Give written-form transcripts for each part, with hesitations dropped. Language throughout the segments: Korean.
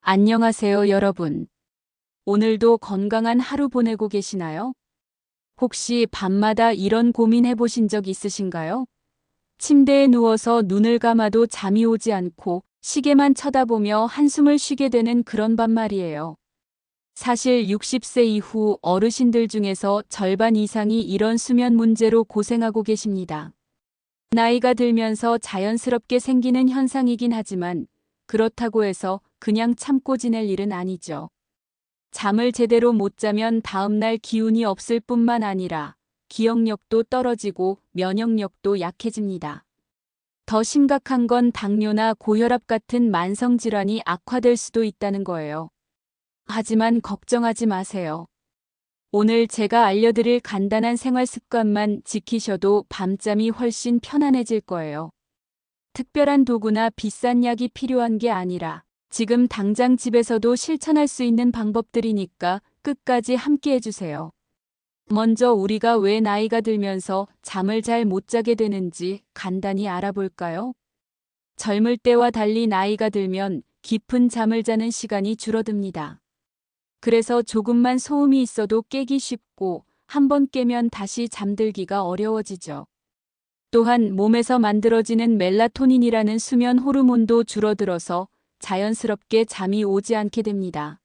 안녕하세요, 여러분. 오늘도 건강한 하루 보내고 계시나요? 혹시 밤마다 이런 고민해 보신 적 있으신가요? 침대에 누워서 눈을 감아도 잠이 오지 않고 시계만 쳐다보며 한숨을 쉬게 되는 그런 밤 말이에요. 사실 60세 이후 어르신들 중에서 절반 이상이 이런 수면 문제로 고생하고 계십니다. 나이가 들면서 자연스럽게 생기는 현상이긴 하지만 그렇다고 해서 그냥 참고 지낼 일은 아니죠. 잠을 제대로 못 자면 다음날 기운이 없을 뿐만 아니라 기억력도 떨어지고 면역력도 약해집니다. 더 심각한 건 당뇨나 고혈압 같은 만성 질환이 악화될 수도 있다는 거예요. 하지만 걱정하지 마세요. 오늘 제가 알려드릴 간단한 생활 습관만 지키셔도 밤잠이 훨씬 편안해질 거예요. 특별한 도구나 비싼 약이 필요한 게 아니라 지금 당장 집에서도 실천할 수 있는 방법들이니까 끝까지 함께 해주세요. 먼저 우리가 왜 나이가 들면서 잠을 잘 못 자게 되는지 간단히 알아볼까요? 젊을 때와 달리 나이가 들면 깊은 잠을 자는 시간이 줄어듭니다. 그래서 조금만 소음이 있어도 깨기 쉽고 한번 깨면 다시 잠들기가 어려워지죠. 또한 몸에서 만들어지는 멜라토닌이라는 수면 호르몬도 줄어들어서 자연스럽게 잠이 오지 않게 됩니다.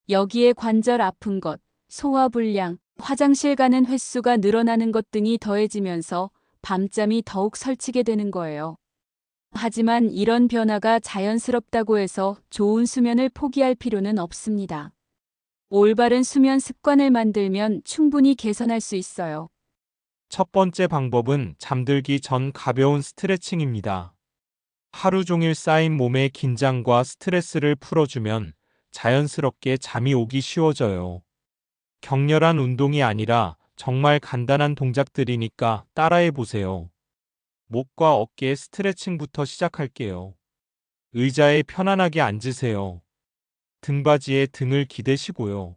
여기에 관절 아픈 것, 소화불량, 화장실 가는 횟수가 늘어나는 것 등이 더해지면서 밤잠이 더욱 설치게 되는 거예요. 하지만 이런 변화가 자연스럽다고 해서 좋은 수면을 포기할 필요는 없습니다. 올바른 수면 습관을 만들면 충분히 개선할 수 있어요. 첫 번째 방법은 잠들기 전 가벼운 스트레칭입니다. 하루 종일 쌓인 몸의 긴장과 스트레스를 풀어주면 자연스럽게 잠이 오기 쉬워져요. 격렬한 운동이 아니라 정말 간단한 동작들이니까 따라해 보세요. 목과 어깨 스트레칭부터 시작할게요. 의자에 편안하게 앉으세요. 등받이에 등을 기대시고요.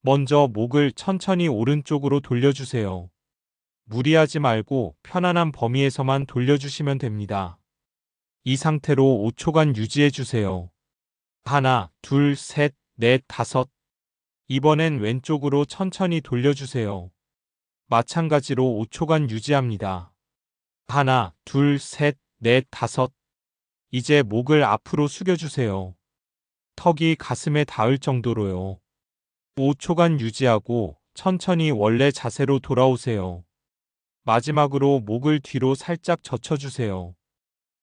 먼저 목을 천천히 오른쪽으로 돌려주세요. 무리하지 말고 편안한 범위에서만 돌려주시면 됩니다. 이 상태로 5초간 유지해 주세요. 하나, 둘, 셋, 넷, 다섯. 이번엔 왼쪽으로 천천히 돌려주세요. 마찬가지로 5초간 유지합니다. 하나, 둘, 셋, 넷, 다섯. 이제 목을 앞으로 숙여주세요. 턱이 가슴에 닿을 정도로요. 5초간 유지하고 천천히 원래 자세로 돌아오세요. 마지막으로 목을 뒤로 살짝 젖혀주세요.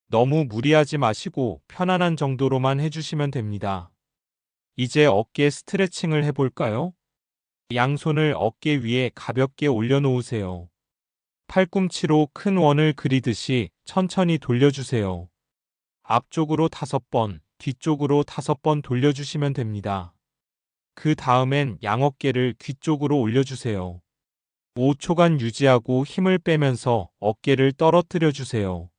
너무 무리하지 마시고 편안한 정도로만 해주시면 됩니다. 이제 어깨 스트레칭을 해볼까요? 양손을 어깨 위에 가볍게 올려놓으세요. 팔꿈치로 큰 원을 그리듯이 천천히 돌려주세요. 앞쪽으로 5번, 뒤쪽으로 5번 돌려주시면 됩니다. 그 다음엔 양어깨를 귀 쪽으로 올려주세요. 5초간 유지하고 힘을 빼면서 어깨를 떨어뜨려 주세요.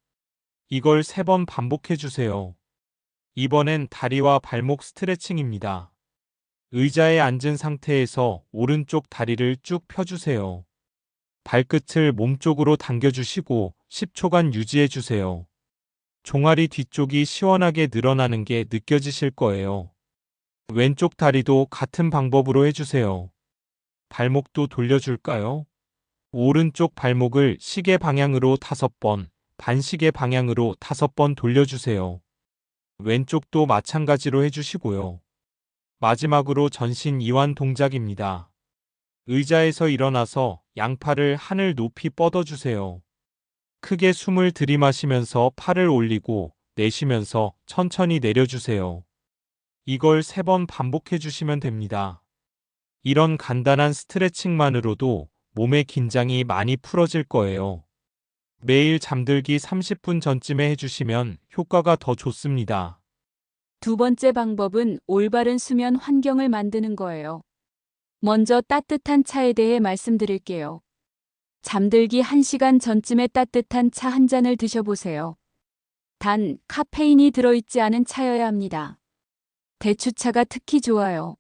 이걸 3번 반복해 주세요. 이번엔 다리와 발목 스트레칭입니다. 의자에 앉은 상태에서 오른쪽 다리를 쭉 펴주세요. 발끝을 몸쪽으로 당겨주시고 10초간 유지해주세요. 종아리 뒤쪽이 시원하게 늘어나는 게 느껴지실 거예요. 왼쪽 다리도 같은 방법으로 해주세요. 발목도 돌려줄까요? 오른쪽 발목을 시계 방향으로 5번, 반시계 방향으로 5번 돌려주세요. 왼쪽도 마찬가지로 해주시고요. 마지막으로 전신 이완 동작입니다. 의자에서 일어나서 양팔을 하늘 높이 뻗어주세요. 크게 숨을 들이마시면서 팔을 올리고 내쉬면서 천천히 내려주세요. 이걸 3번 반복해 주시면 됩니다. 이런 간단한 스트레칭만으로도 몸의 긴장이 많이 풀어질 거예요. 매일 잠들기 30분 전쯤에 해주시면 효과가 더 좋습니다. 두 번째 방법은 올바른 수면 환경을 만드는 거예요. 먼저 따뜻한 차에 대해 말씀드릴게요. 잠들기 1시간 전쯤에 따뜻한 차 한 잔을 드셔보세요. 단, 카페인이 들어있지 않은 차여야 합니다. 대추차가 특히 좋아요.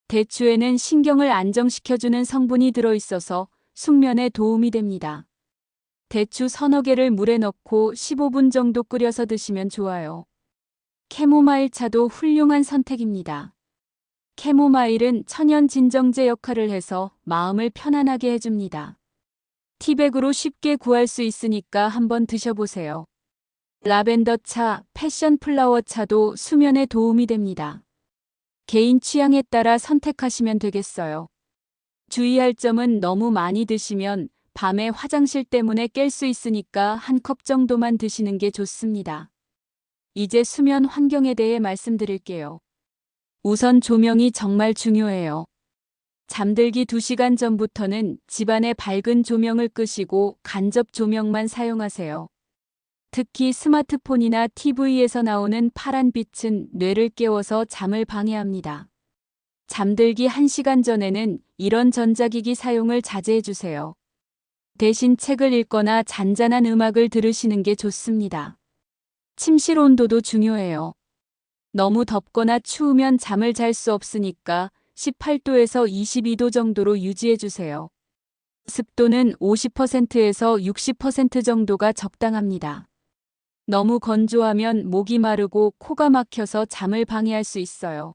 대추에는 신경을 안정시켜주는 성분이 들어있어서 숙면에 도움이 됩니다. 대추 서너 개를 물에 넣고 15분 정도 끓여서 드시면 좋아요. 캐모마일 차도 훌륭한 선택입니다. 캐모마일은 천연 진정제 역할을 해서 마음을 편안하게 해줍니다. 티백으로 쉽게 구할 수 있으니까 한번 드셔보세요. 라벤더 차, 패션 플라워 차도 수면에 도움이 됩니다. 개인 취향에 따라 선택하시면 되겠어요. 주의할 점은 너무 많이 드시면 밤에 화장실 때문에 깰 수 있으니까 한 컵 정도만 드시는 게 좋습니다. 이제 수면 환경에 대해 말씀드릴게요. 우선 조명이 정말 중요해요. 잠들기 2시간 전부터는 집안의 밝은 조명을 끄시고 간접 조명만 사용하세요. 특히 스마트폰이나 TV에서 나오는 파란 빛은 뇌를 깨워서 잠을 방해합니다. 잠들기 1시간 전에는 이런 전자기기 사용을 자제해 주세요. 대신 책을 읽거나 잔잔한 음악을 들으시는 게 좋습니다. 침실 온도도 중요해요. 너무 덥거나 추우면 잠을 잘 수 없으니까 18도에서 22도 정도로 유지해 주세요. 습도는 50%에서 60% 정도가 적당합니다. 너무 건조하면 목이 마르고 코가 막혀서 잠을 방해할 수 있어요.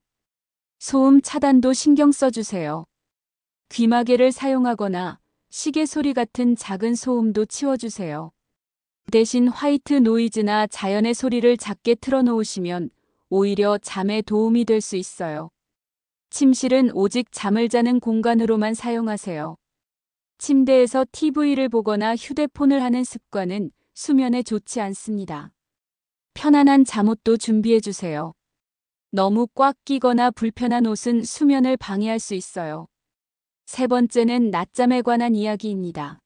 소음 차단도 신경 써주세요. 귀마개를 사용하거나 시계 소리 같은 작은 소음도 치워주세요. 대신 화이트 노이즈나 자연의 소리를 작게 틀어놓으시면 오히려 잠에 도움이 될 수 있어요. 침실은 오직 잠을 자는 공간으로만 사용하세요. 침대에서 TV를 보거나 휴대폰을 하는 습관은 수면에 좋지 않습니다. 편안한 잠옷도 준비해 주세요. 너무 꽉 끼거나 불편한 옷은 수면을 방해할 수 있어요. 세 번째는 낮잠에 관한 이야기입니다.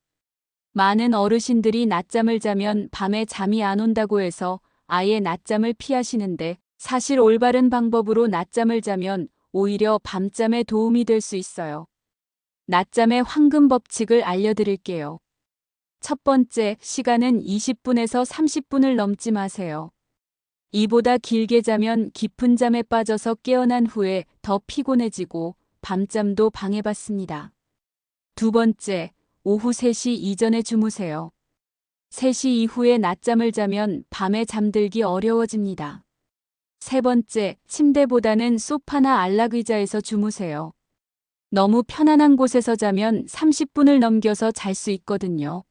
많은 어르신들이 낮잠을 자면 밤에 잠이 안 온다고 해서 아예 낮잠을 피하시는데 사실 올바른 방법으로 낮잠을 자면 오히려 밤잠에 도움이 될 수 있어요. 낮잠의 황금 법칙을 알려드릴게요. 첫 번째, 시간은 20분에서 30분을 넘지 마세요. 이보다 길게 자면 깊은 잠에 빠져서 깨어난 후에 더 피곤해지고 밤잠도 방해받습니다. 두 번째, 오후 3시 이전에 주무세요. 3시 이후에 낮잠을 자면 밤에 잠들기 어려워집니다. 세 번째, 침대보다는 소파나 안락의자에서 주무세요. 너무 편안한 곳에서 자면 30분을 넘겨서 잘 수 있거든요.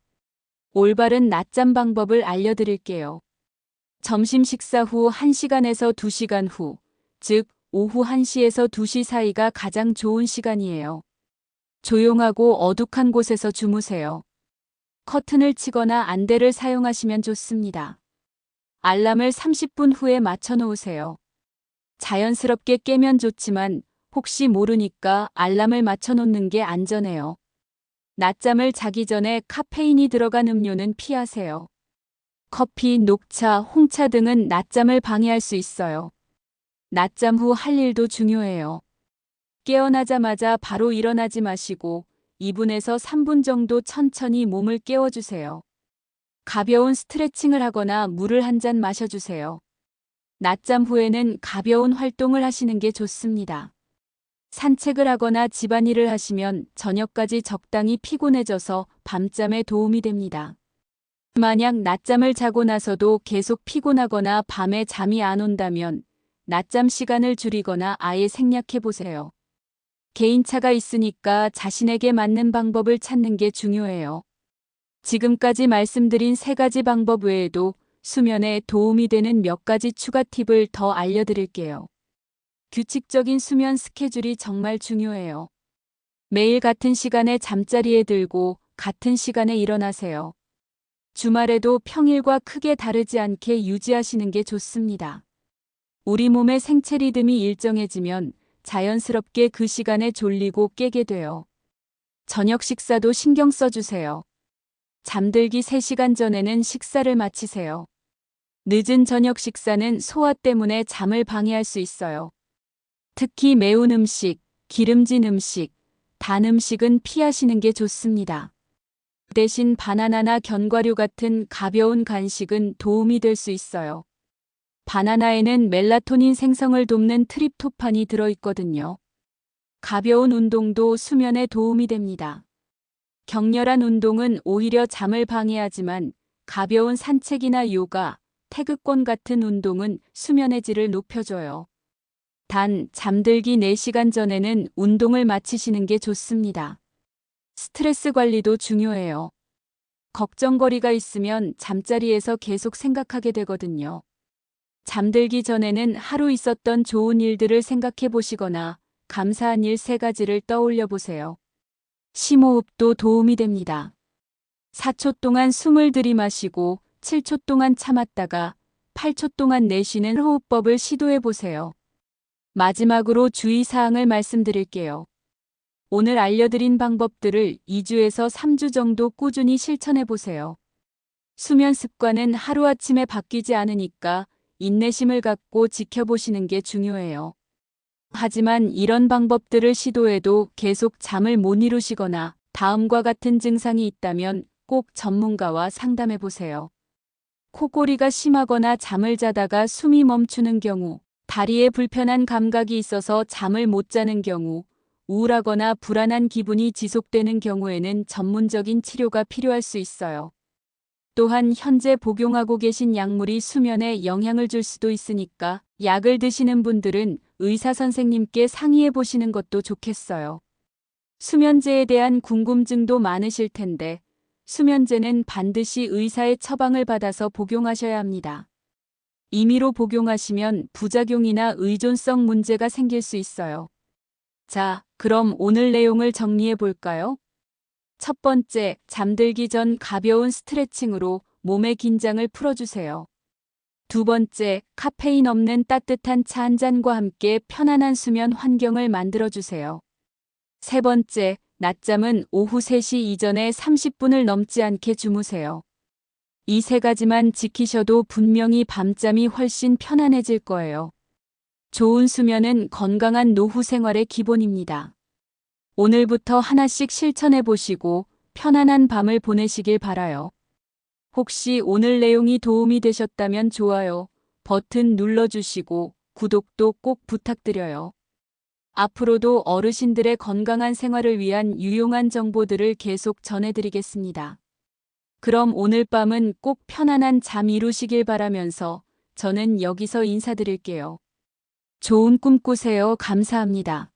올바른 낮잠 방법을 알려드릴게요. 점심 식사 후 1시간에서 2시간 후, 즉 오후 1시에서 2시 사이가 가장 좋은 시간이에요. 조용하고 어둑한 곳에서 주무세요. 커튼을 치거나 안대를 사용하시면 좋습니다. 알람을 30분 후에 맞춰 놓으세요. 자연스럽게 깨면 좋지만 혹시 모르니까 알람을 맞춰 놓는 게 안전해요. 낮잠을 자기 전에 카페인이 들어간 음료는 피하세요. 커피, 녹차, 홍차 등은 낮잠을 방해할 수 있어요. 낮잠 후 할 일도 중요해요. 깨어나자마자 바로 일어나지 마시고 2분에서 3분 정도 천천히 몸을 깨워주세요. 가벼운 스트레칭을 하거나 물을 한 잔 마셔주세요. 낮잠 후에는 가벼운 활동을 하시는 게 좋습니다. 산책을 하거나 집안일을 하시면 저녁까지 적당히 피곤해져서 밤잠에 도움이 됩니다. 만약 낮잠을 자고 나서도 계속 피곤하거나 밤에 잠이 안 온다면 낮잠 시간을 줄이거나 아예 생략해 보세요. 개인차가 있으니까 자신에게 맞는 방법을 찾는 게 중요해요. 지금까지 말씀드린 3가지 방법 외에도 수면에 도움이 되는 몇 가지 추가 팁을 더 알려드릴게요. 규칙적인 수면 스케줄이 정말 중요해요. 매일 같은 시간에 잠자리에 들고 같은 시간에 일어나세요. 주말에도 평일과 크게 다르지 않게 유지하시는 게 좋습니다. 우리 몸의 생체 리듬이 일정해지면 자연스럽게 그 시간에 졸리고 깨게 돼요. 저녁 식사도 신경 써주세요. 잠들기 3시간 전에는 식사를 마치세요. 늦은 저녁 식사는 소화 때문에 잠을 방해할 수 있어요. 특히 매운 음식, 기름진 음식, 단 음식은 피하시는 게 좋습니다. 대신 바나나나 견과류 같은 가벼운 간식은 도움이 될 수 있어요. 바나나에는 멜라토닌 생성을 돕는 트립토판이 들어있거든요. 가벼운 운동도 수면에 도움이 됩니다. 격렬한 운동은 오히려 잠을 방해하지만 가벼운 산책이나 요가, 태극권 같은 운동은 수면의 질을 높여줘요. 단, 잠들기 4시간 전에는 운동을 마치시는 게 좋습니다. 스트레스 관리도 중요해요. 걱정거리가 있으면 잠자리에서 계속 생각하게 되거든요. 잠들기 전에는 하루 있었던 좋은 일들을 생각해 보시거나 감사한 일 3가지를 떠올려 보세요. 심호흡도 도움이 됩니다. 4초 동안 숨을 들이마시고 7초 동안 참았다가 8초 동안 내쉬는 호흡법을 시도해 보세요. 마지막으로 주의사항을 말씀드릴게요. 오늘 알려드린 방법들을 2주에서 3주 정도 꾸준히 실천해 보세요. 수면 습관은 하루아침에 바뀌지 않으니까 인내심을 갖고 지켜보시는 게 중요해요. 하지만 이런 방법들을 시도해도 계속 잠을 못 이루시거나 다음과 같은 증상이 있다면 꼭 전문가와 상담해 보세요. 코골이가 심하거나 잠을 자다가 숨이 멈추는 경우, 다리에 불편한 감각이 있어서 잠을 못 자는 경우, 우울하거나 불안한 기분이 지속되는 경우에는 전문적인 치료가 필요할 수 있어요. 또한 현재 복용하고 계신 약물이 수면에 영향을 줄 수도 있으니까 약을 드시는 분들은 의사 선생님께 상의해 보시는 것도 좋겠어요. 수면제에 대한 궁금증도 많으실 텐데 수면제는 반드시 의사의 처방을 받아서 복용하셔야 합니다. 임의로 복용하시면 부작용이나 의존성 문제가 생길 수 있어요. 자, 그럼 오늘 내용을 정리해 볼까요? 첫 번째, 잠들기 전 가벼운 스트레칭으로 몸의 긴장을 풀어주세요. 두 번째, 카페인 없는 따뜻한 차 한 잔과 함께 편안한 수면 환경을 만들어주세요. 세 번째, 낮잠은 오후 3시 이전에 30분을 넘지 않게 주무세요. 이 3가지만 지키셔도 분명히 밤잠이 훨씬 편안해질 거예요. 좋은 수면은 건강한 노후 생활의 기본입니다. 오늘부터 하나씩 실천해 보시고 편안한 밤을 보내시길 바라요. 혹시 오늘 내용이 도움이 되셨다면 좋아요 버튼 눌러주시고 구독도 꼭 부탁드려요. 앞으로도 어르신들의 건강한 생활을 위한 유용한 정보들을 계속 전해드리겠습니다. 그럼 오늘 밤은 꼭 편안한 잠 이루시길 바라면서 저는 여기서 인사드릴게요. 좋은 꿈 꾸세요. 감사합니다.